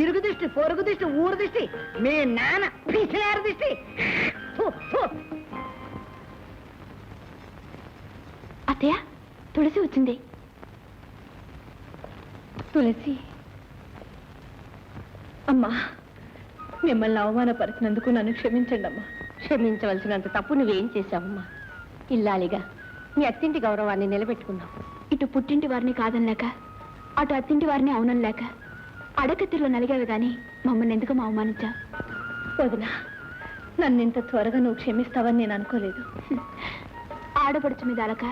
ఇరుగు దిష్టి, పొరుగు దిష్టి, ఊరు దిష్టి, మీ నాన్న పిసినారు దిష్టి. అత్తయ్య, తులసి వచ్చింది. తులసి, అమ్మా, మిమ్మల్ని అవమానపరిచినందుకు నన్ను క్షమించండి అమ్మా. క్షమించవలసినంత తప్పు నువ్వేం చేశావమ్మా? ఇల్లాలిగా మీ అత్తింటి గౌరవాన్ని నిలబెట్టుకున్నావు. ఇటు పుట్టింటి వారిని కాదనలేక, అటు అత్తింటి వారిని అవునలేక అడకత్తిలో నలిగావు గాని మమ్మల్ని ఎందుకు అవమానించా? వదినా, నన్ను ఇంత త్వరగా నువ్వు క్షమిస్తావని నేను అనుకోలేదు. ఆడపడుచు మీద అలక,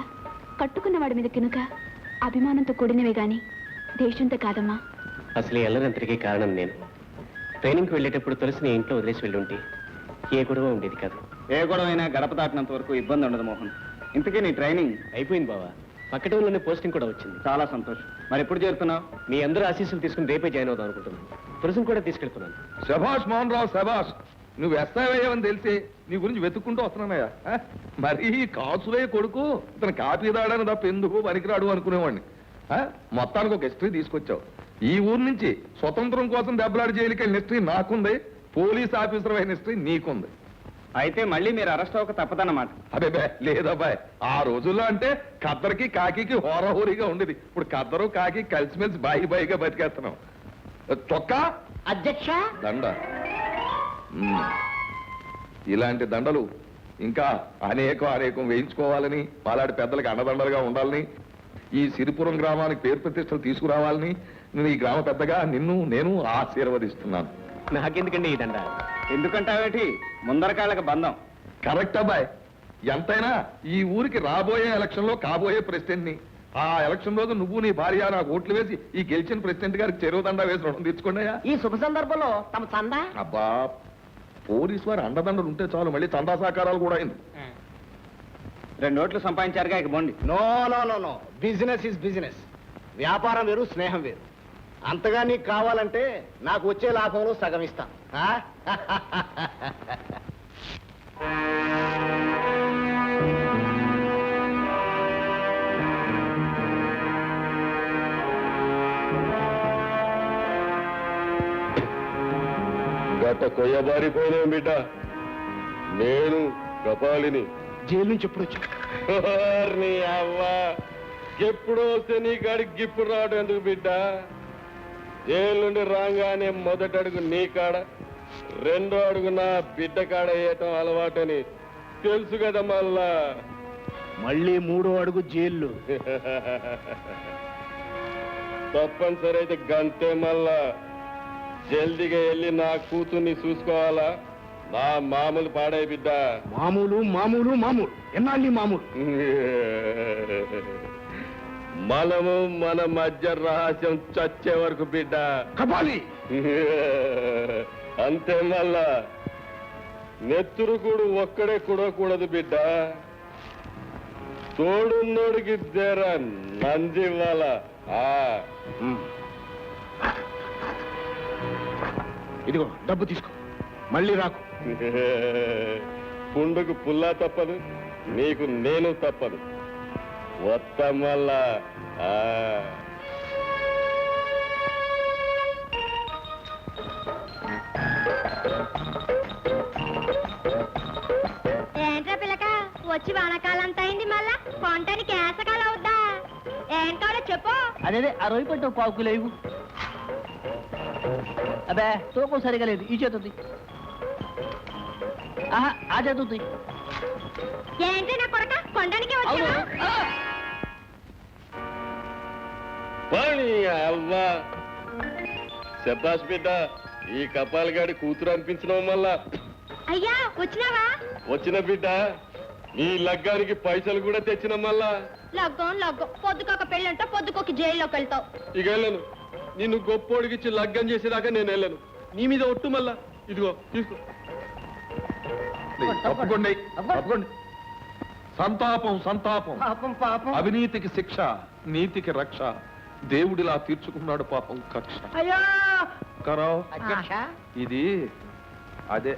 కట్టుకున్న వాడి మీద కినుక అభిమానంతో కూడినవే గాని దేశంతో కాదమ్మా. అసలు ఎల్లరంతటికీ కారణం నేను. ట్రైనింగ్కి వెళ్ళేటప్పుడు తులసిని ఇంట్లో వదిలేసి వెళ్ళుంటే ఏ గొడవ ఉండేది కాదు. ఏ గొడవ అయినా గడప దాటినంత వరకు ఇబ్బంది ఉండదు మోహన్. ఇంతకీ నీ ట్రైనింగ్ అయిపోయింది బావా. పక్క టౌన్లోనే పోస్టింగ్ కూడా వచ్చింది. చాలా సంతోషం. మరి ఎప్పుడు చేరుతున్నావు? మీ అందరూ ఆశీస్సులు తీసుకుని రేపే జాయిన్ అవుదాం అనుకుంటున్నాను. తులసిని కూడా తీసుకెళ్తున్నాను. శభాష్ మోహన్ రావు, శభాష్. నువ్వు వేస్తావేయమని తెలిసి నీ గురించి వెతుక్కుంటూ వస్తున్నానయ్యా. మరి కాసులే కొడుకు ఇతను కాపీ దాడని తప్ప ఎందుకు పనికిరాడు అనుకునేవాడిని. మొత్తానికి ఒక హిస్టరీ తీసుకొచ్చావు. ఈ ఊరు నుంచి స్వతంత్రం కోసం దెబ్బలాడి జైలుకి వెళ్ళిన హిస్టరీ నాకుంది, పోలీస్ ఆఫీసర్ అయిన హిస్టరీ నీకుంది. అయితే మళ్ళీ మీరు అరెస్ట్ అవ్వక తప్పదన్నమాట. అదే లేదబ్బాయ్, ఆ రోజుల్లో అంటే ఖద్దరికి కాకి హోరహోరీగా ఉండేది. ఇప్పుడు ఖద్దరు కాకి కలిసిమెలిసి బాయిగా బతికేస్తున్నాం. చొక్కా అధ్యక్ష దండ. ఇలాంటి దండలు ఇంకా అనేకం వేయించుకోవాలని, పాలాడి పెద్దలకి అండదండలుగా ఉండాలని, ఈ సిరిపురం గ్రామానికి పేరు ప్రతిష్టలు తీసుకురావాలని నేను ఈ గ్రామ పెద్దగా నేను ఆశీర్వదిస్తున్నాను. నాకెందుకండి ఈ దండ? ఎందుకంటావేటి? ముందరకాళ్ళకి బంధం. కరెక్ట్ అబ్బాయి. ఎంతైనా ఈ ఊరికి రాబోయే ఎలక్షన్ లో కాబోయే ప్రెసిడెంట్ ని. ఆ ఎలక్షన్ రోజు నువ్వు నీ భార్య నాకు ఓట్లు వేసి ఈ గెలిచిన ప్రెసిడెంట్ గారికి చెరువు దండ వేసి రుణం తీర్చుకున్నాయా? ఈ శుభ సందర్భంలో తమ చందా అబ్బా, పోలీసు వారి అండదండలు ఉంటే చాలు, మళ్ళీ చందా సహకారాలు కూడా అయింది. 2 నోట్లు సంపాదించారుగా, ఇక బోండి. No business is business. వ్యాపారం వేరు, స్నేహం వేరు. అంతగా నీకు కావాలంటే నాకు వచ్చే లాభంలో సగం ఇస్తాను. గత కొయ్యబారిపోయినా బిడ్డ, నేను కపాలిని. జైలు నుంచి ఎప్పుడు వచ్చా? నీ అవ్వ ఎప్పుడో వస్తే నీ కాడికి ఇప్పుడు రావడం ఎందుకు బిడ్డ? జైలు నుండి రాగానే మొదటి అడుగు నీ కాడ, 2వ అడుగు నా బిడ్డ కాడ వేయటం అలవాటని తెలుసు కదా. మళ్ళీ 3వ అడుగు జైలు. తప్పనిసరి అయితే గంటే మళ్ళా జల్దిగా వెళ్ళి నా కూతుర్ని చూసుకోవాలా. నా మామూలు పాడే బిడ్డ. మామూలు ఎన్నాళ్ళు మామూలు? మనము మన మధ్య రహస్యం చచ్చే వరకు బిడ్డ. కపాలి అంతే. మళ్ళా నెత్తురు ఒక్కడే కూడకూడదు బిడ్డ. తోడున్నోడికి జర నందివ్వాలా. ఇదిగో డబ్బు తీసుకో, మళ్ళీ రాకు. పుండుకు పుల్లా తప్పదు, నీకు నేను తప్పదు. వత్తమల్లా. ఏంట్రా పిల్లక వచ్చి వానకాలంతా అయింది, మళ్ళా కొంటానికి ఏసకాలం అవుద్దా? ఏం కావాలో చెప్పు. అదే ఆ రొయ్యి పట్టు 1/4 కిలో ఇవ్వు. అబ్బే తూకం సరిగా లేదు, ఈ చేతుంది. ఆ చేతుంది. ఏంటి నా కొడక కొండానికి వచ్చా? అవ్వా శబ్దాస్ బిడ్డ, ఈ కపాలగాడి కూతురు అనిపించడం వల్ల అయ్యా వచ్చినావా? వచ్చిన బిడ్డ, నీ లగ్గానికి పైసలు కూడా తెచ్చిన మళ్ళా. లగ్గం పొద్దుకొక పెళ్ళంటో పొద్దుకొక జైల్లోకి వెళ్తావు. ఇక వెళ్ళను. నిన్ను గొప్పోడికిచ్చి లగ్గం చేసేదాకా నేను వెళ్ళను. నీ మీద ఒట్టు మళ్ళా. ఇదిగో తీసుకో. తప్పకుండా సంతాపం. పాపం. అవినీతికి శిక్ష, నీతికి రక్ష. దేవుడిలా తీర్చుకున్నాడు పాపం కక్ష. అయ్యా కరావ్. అధ్యక్ష, ఇది అదే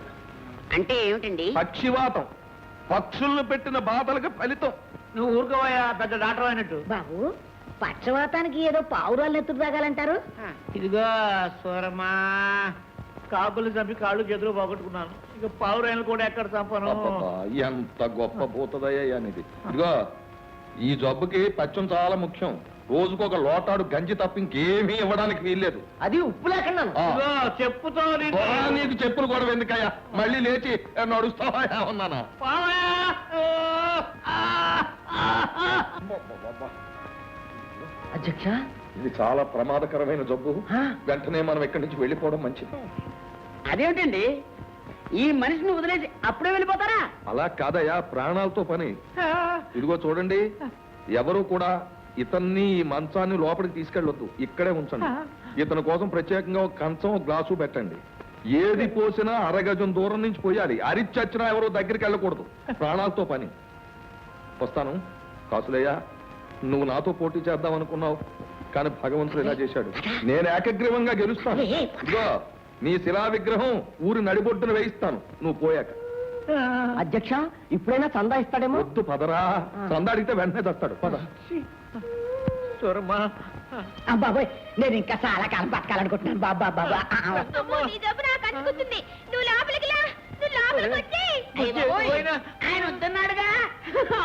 అంటే ఏమిటండి? పక్షివాతం. పక్షులను పెట్టిన బాధలకు ఫలితం. నువ్వు ఊరుకోవయ్యా, పెద్ద డాక్టర్ అయినట్టు. బాబు, పక్షవాతానికి ఏదో పావురాలు ఎత్తుకు తాగాలంటారు. ఇదిగో సూరమ్మా, కాకులు చంపి కాళ్ళు చేతులు పోగొట్టుకున్నాను. ఇక పావురాయలు కూడా ఎక్కడ చంపను. అబ్బబ్బా, ఎంత గొప్ప భూతదయ్యా అనేది. ఇదిగో ఈ జబ్బుకి పచ్చం చాలా ముఖ్యం. రోజుకొక లోటాడు గంజి తప్ప ఇంకేమీ ఇవ్వడానికి వీల్లేదు. అది ఉప్పు లేకుండా చెప్పుతో నీకు చెప్పులు కూడా ఎందుకయ్యా? మళ్ళీ లేచి నడుస్తావా ఉన్నానా? అధ్యక్ష, ఇది చాలా ప్రమాదకరమైన జబ్బు. వెంటనే మనం ఇక్కడి నుంచి వెళ్ళిపోవడం మంచిది. అదేమిటండి, ఈ మనిషిని వదిలేసి అప్పుడే వెళ్ళిపోతారా? అలా కాదయ్యా, ప్రాణాలతో పని. ఇదిగో చూడండి, ఎవరు కూడా ఇతన్ని ఈ మంచాన్ని లోపలికి తీసుకెళ్ళొద్దు, ఇక్కడే ఉంచండి. ఇతని కోసం ప్రత్యేకంగా ఒక కంచం, ఒక గ్లాసు పెట్టండి. ఏది పోసినా అరగజం దూరం నుంచి పోయాలి. అరిచచ్చినా ఎవరు దగ్గరికి వెళ్ళకూడదు. ప్రాణాలతో పని. వస్తాను. కాసులయ్యా, నువ్వు నాతో పోటీ చేద్దాం అనుకున్నావు, కానీ భగవంతుడు ఇలా చేశాడు. నేను ఏకగ్రీవంగా గెలుస్తాను. ఇదిగో నీ శిలా విగ్రహం ఊరి నడిబొడ్డున వేయిస్తాను నువ్వు పోయాక. అధ్యక్ష ఇప్పుడైనా చందా ఇస్తాడేమో. వద్దు పదరా, చందా అడిగితే వెంటనే తెస్తాడు. పద. బాబాయ్ నేను ఇంకా చాలా కాలం బతకాలనుకుంటున్నాను బాబా బాబా. అమ్మో, నీ జబ్బు నాకు అంటుకుంటుంది. నువ్వు లోపలికి లా, నువ్వు లోపలికి వచ్చేయ్. ఆయన వద్దన్నాడుగా.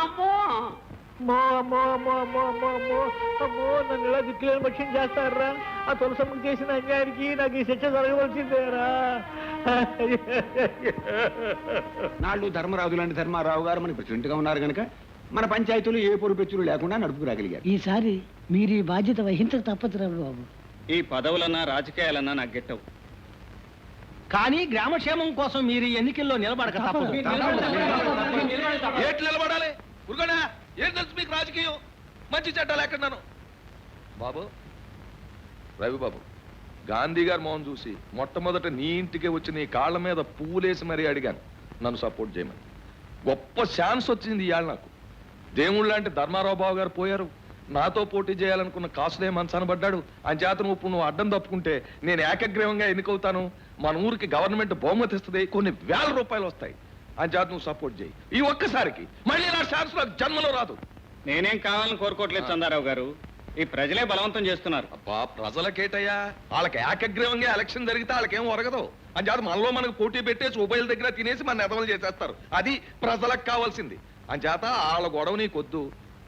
అమ్మో నన్ను ఇలా దిక్కులేని పక్షం చేస్తారా? ఆ తులసమ్మకి చేసిన అన్యాయానికి నాకు ఈ శిక్ష జరగవలసిందేరా. నాళ్ళు ధర్మరాజు లాంటి ధర్మారావు గారు మన ప్రెసిడెంట్ గా ఉన్నారు కనుక మన పంచాయతీలు ఏ పొరుపెచ్చులు లేకుండా నడుపుకురాగలిగారు. ఈసారి మీరు ఈ బాధ్యత వహించక తప్పదు బాబు. ఈ పదవులన్నా రాజకీయాలన్నా నాకు గెట్టవు. కానీ గ్రామక్షేమం కోసం మీరు ఈ ఎన్నికల్లో నిలబడక తప్పదు. ఏట్లు నిలబడాలి ఉరుగడా? ఏం తెలుసు మీకు రాజకీయం? మంచి చెడ్డలు ఎక్కడున్నాను బాబు. రవి బాబు, గాంధీ గారి మోహన్ చూసి మొట్టమొదట నీ ఇంటికే వచ్చి నీ కాళ్ళ మీద పువ్వులేసి మరీ అడిగాను నన్ను సపోర్ట్ చేయమని. గొప్ప ఛాన్స్ వచ్చింది ఇవాళ నాకు. దేవుళ్ళు లాంటి ధర్మారావు బాబు గారు పోయారు. నాతో పోటీ చేయాలనుకున్న కాసులే మనసనబడ్డాడు. అని చేతను ఇప్పుడు నువ్వు అడ్డం తప్పుకుంటే నేను ఏకగ్రీవంగా ఎన్నికవుతాను. మన ఊరికి గవర్నమెంట్ బహుమతి ఇస్తుంది, కొన్ని వేల రూపాయలు వస్తాయి. అని చేత నువ్వు సపోర్ట్ చేయి. ఈ ఒక్కసారికి మళ్ళీ నా ఛాన్స్ నాకు జన్మలో రాదు. నేనేం కావాలని కోరుకోవట్లేదు చందారావు గారు, ఈ ప్రజలే బలవంతం చేస్తున్నారు. అబ్బా ప్రజలకేటయ్యా, వాళ్ళకి ఏకగ్రీవంగా ఎలక్షన్ జరిగితే వాళ్ళకేం ఒరగదు. అని చేత మనలో మనకు పోటీ పెట్టేసి ఉభయల దగ్గర తినేసి మన ఎదవలు చేసేస్తారు. అది ప్రజలకు కావాల్సింది. అని చేత వాళ్ళ గొడవ నీకొద్దు.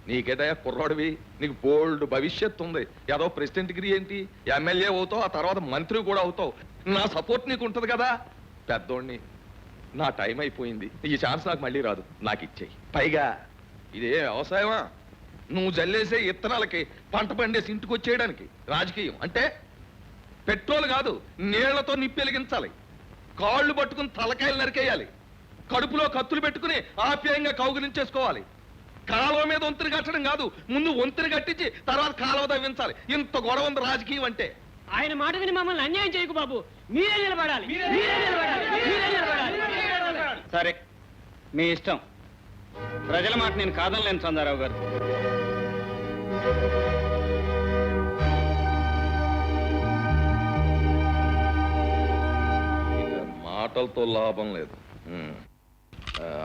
నీకేదయ్యా కుర్రాడివి, నీకు బోల్డ్ భవిష్యత్తు ఉంది. ఏదో ప్రెసిడెంట్ డిగ్రీ ఏంటి, ఎమ్మెల్యే అవుతావు, ఆ తర్వాత మంత్రి కూడా అవుతావు. నా సపోర్ట్ నీకు ఉంటది కదా. పెద్దోడిని, నా టైం అయిపోయింది. ఈ ఛాన్స్ నాకు మళ్ళీ రాదు. నాకు ఇచ్చేయి. పైగా ఇదే వ్యవసాయమా? నువ్వు జల్లేసే ఇత్తనాలకి పంట పండేసి ఇంటికి వచ్చేయడానికి రాజకీయం అంటే పెట్రోల్ కాదు, నీళ్లతో నిప్పి వెలిగించాలి. కాళ్ళు పట్టుకుని తలకాయలు నరికేయాలి. కడుపులో కత్తులు పెట్టుకుని ఆప్యాయంగా కౌగిలించేసుకోవాలి. కాలువ మీద వంతుని కట్టడం కాదు, ముందు వంతుని కట్టించి తర్వాత కాలువ తవ్వించాలి. ఇంత గొడవ ఉంది రాజకీయం అంటే. ఆయన మాట విని మమ్మల్ని అన్యాయం చేయకు బాబు. మీరే నిలబడాలి. సరే, మీ ఇష్టం. ప్రజల మాట నేను కాదనలేను చందారావు గారు. మాటలతో లాభం లేదు.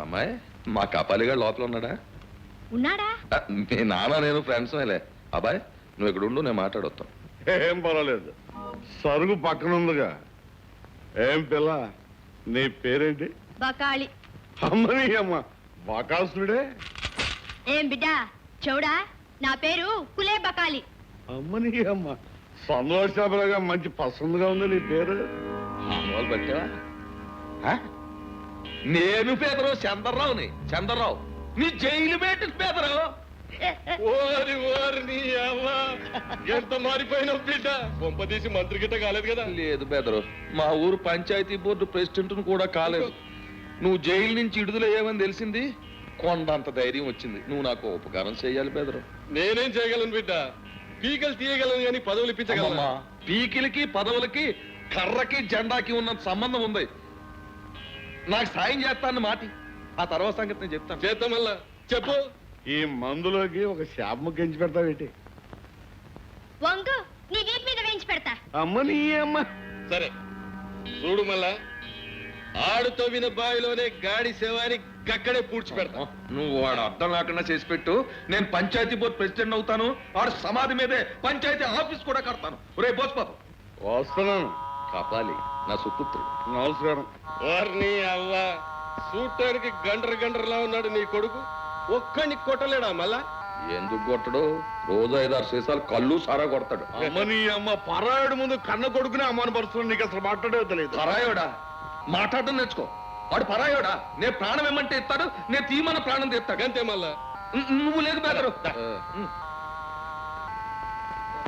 అమ్మాయి, మా కపాలిగా లోపల ఉన్నాడా? ఉన్నాడా? మీ నాన్న నేను ఫ్రెండ్స్ మేలే. అబ్బాయి నువ్వు ఇక్కడ ఉండు, నేను మాట్లాడొస్తాను. ఏం పర్వాలేదు, సరుగు పక్కన ఉందిగా. ఏం పిల్ల, నీ పేరేంటి? బకాళి. అమ్మని అమ్మ, బకాసుడే. ఏం బిడ్డా చౌడా, నా పేరు కులే బకాలి. అమ్మని అమ్మ, సంతోషాపరగా మంచి పసందుగా ఉంది నీ పేరు. మామూలు పట్టావా? నేను పేదరావు, చంద్రరావుని. చంద్రరావు నీ జైలు పెట్టి పేదరావు. ఓరి ఓరి నీ అమ్మ, ఎంత మారిపోయిన బిడ్డ. కొంపదీసి మంత్రి గిట్ట కాలేదు కదా? లేదు పేదరావు, మా ఊరు పంచాయతీ బోర్డు ప్రెసిడెంట్ కూడా కాలేదు. నువ్వు జైలు నుంచి విడుదలయ్యావని తెలిసింది, కొండంత ధైర్యం వచ్చింది. నువ్వు నాకు ఉపకారం చేయాలి పేదరావు. నేనేం చేయగలను బిడ్డ? పీకలు తీయగలను కానీ పదవులు ఇప్పించగలమా? పీకిలకి పదవులకి కర్రకి జెండాకి ఉన్న సంబంధం ఉంది. నాకు సాయం చేస్తాను మాటి, ఆ తర్వాత సంగతి నేను చెప్తాను. చేద్దాం మళ్ళా చెప్పు. ఈ మందులోకి ఒక శాపము గెంచి పెడతావేటి? వంగు నీ వీపు మీద వేయించి పెడతా. అమ్మ నీ అమ్మ. సరే చూడు, మళ్ళా ఆడుతో విన బావిలోనే గాడి సేవాని గక్కడే పూడ్చి పెడతా. నువ్వు వాడు అర్థం లేకుండా చేసి పెట్టు. నేను పంచాయతీ బోర్డు ప్రెసిడెంట్ అవుతాను. వాడు సమాధి మీదే పంచాయతీ ఆఫీస్ కూడా కడతాను. రే బోస్పాపం వస్తున్నాను. కాపాలి నా సుపుత్రుడు. నమస్కారం. వారిని అవ్వ, చూడటానికి గండ్ర గండ్రలా ఉన్నాడు నీ కొడుకు. ఒక్కడిని కొట్టలేడా మళ్ళా? ఎందుకు కొట్టడు? రోజు 5-6 సీసాలు కళ్ళు సారా కొడతాడు. అమ్మని అమ్మ, పరాయుడు ముందు కన్న కొడుకునే అమ్మని పరుస్తున్నాడు. నీకు అసలు మాట్లాడే తెలియదు. పరాయోడా? మాట్లాడటం నేర్చుకో. వాడు పరాయోడా? నేను ప్రాణం ఏమంటే ఇస్తాడు, నేను తీమన్న ప్రాణం తీస్తాడు. అంతే మళ్ళా. నువ్వు లేదు బెదరు.